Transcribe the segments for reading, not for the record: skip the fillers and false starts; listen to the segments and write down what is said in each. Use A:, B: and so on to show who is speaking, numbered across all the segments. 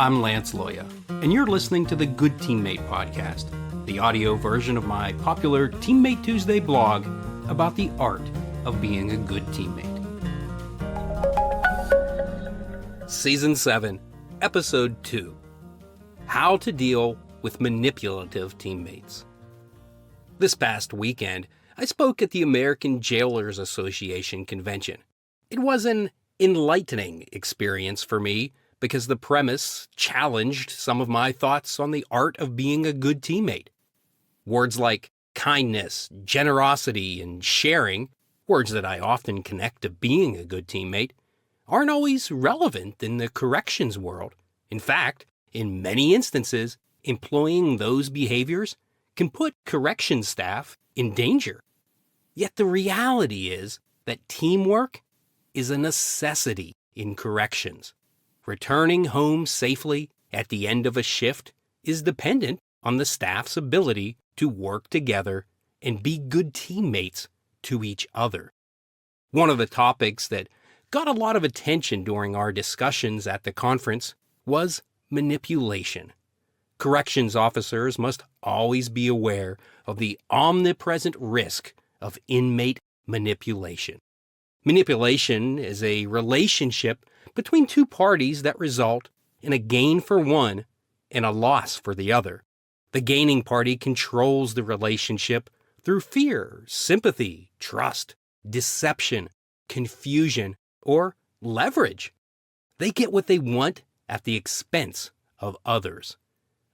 A: I'm Lance Loya, and you're listening to the Good Teammate Podcast, the audio version of my popular Teammate Tuesday blog about the art of being a good teammate. Season 7, Episode 2, How to Deal with Manipulative Teammates. This past weekend, I spoke at the American Jailers Association convention. It was an enlightening experience for me because the premise challenged some of my thoughts on the art of being a good teammate. Words like kindness, generosity, and sharing, words that I often connect to being a good teammate, aren't always relevant in the corrections world. In fact, in many instances, employing those behaviors can put corrections staff in danger. Yet the reality is that teamwork is a necessity in corrections. Returning home safely at the end of a shift is dependent on the staff's ability to work together and be good teammates to each other. One of the topics that got a lot of attention during our discussions at the conference was manipulation. Corrections officers must always be aware of the omnipresent risk of inmate manipulation. Manipulation is a relationship between two parties that result in a gain for one and a loss for the other. The gaining party controls the relationship through fear, sympathy, trust, deception, confusion, or leverage. They get what they want at the expense of others.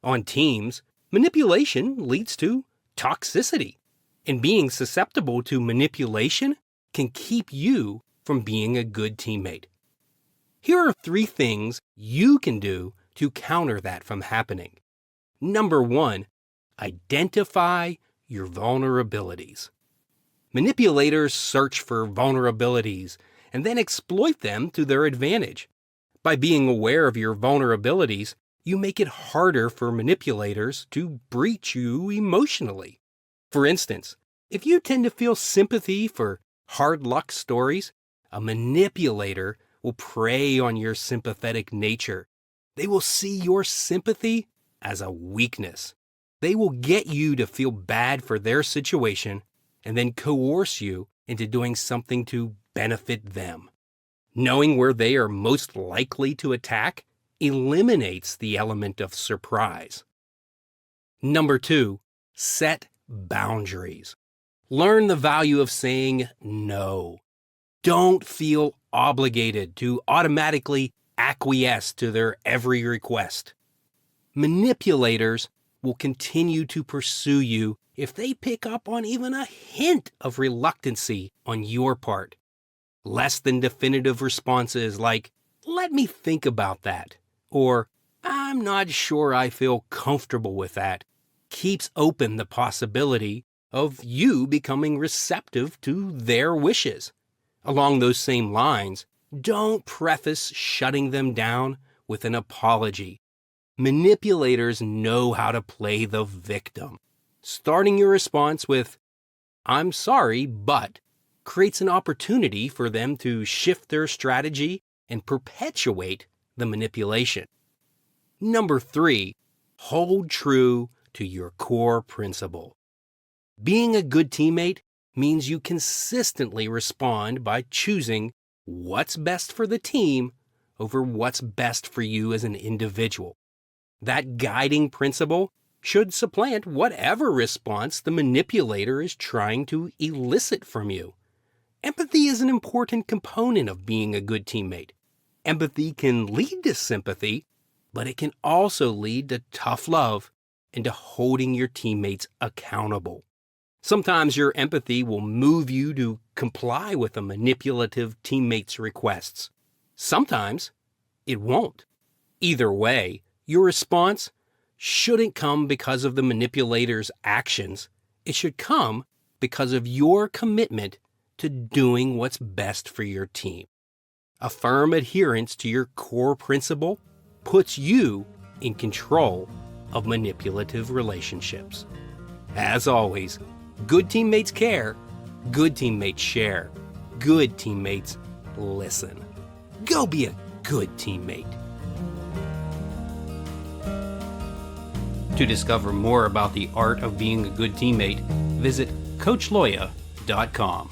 A: On teams, manipulation leads to toxicity, and being susceptible to manipulation can keep you from being a good teammate. Here are 3 things you can do to counter that from happening. Number 1, identify your vulnerabilities. Manipulators search for vulnerabilities and then exploit them to their advantage. By being aware of your vulnerabilities, you make it harder for manipulators to breach you emotionally. For instance, if you tend to feel sympathy for hard luck stories, a manipulator will prey on your sympathetic nature. They will see your sympathy as a weakness. They will get you to feel bad for their situation and then coerce you into doing something to benefit them. Knowing where they are most likely to attack eliminates the element of surprise. Number 2, set boundaries. Learn the value of saying no. Don't feel obligated to automatically acquiesce to their every request. Manipulators will continue to pursue you if they pick up on even a hint of reluctancy on your part. Less than definitive responses like, "Let me think about that," or "I'm not sure I feel comfortable with that," keeps open the possibility of you becoming receptive to their wishes. Along those same lines, don't preface shutting them down with an apology. Manipulators know how to play the victim. Starting your response with, "I'm sorry, but," creates an opportunity for them to shift their strategy and perpetuate the manipulation. Number 3, hold true to your core principle. Being a good teammate means you consistently respond by choosing what's best for the team over what's best for you as an individual. That guiding principle should supplant whatever response the manipulator is trying to elicit from you. Empathy is an important component of being a good teammate. Empathy can lead to sympathy, but it can also lead to tough love and to holding your teammates accountable. Sometimes your empathy will move you to comply with a manipulative teammate's requests. Sometimes it won't. Either way, your response shouldn't come because of the manipulator's actions. It should come because of your commitment to doing what's best for your team. A firm adherence to your core principle puts you in control of manipulative relationships. As always, good teammates care, good teammates share, good teammates listen. Go be a good teammate. To discover more about the art of being a good teammate, visit CoachLoya.com.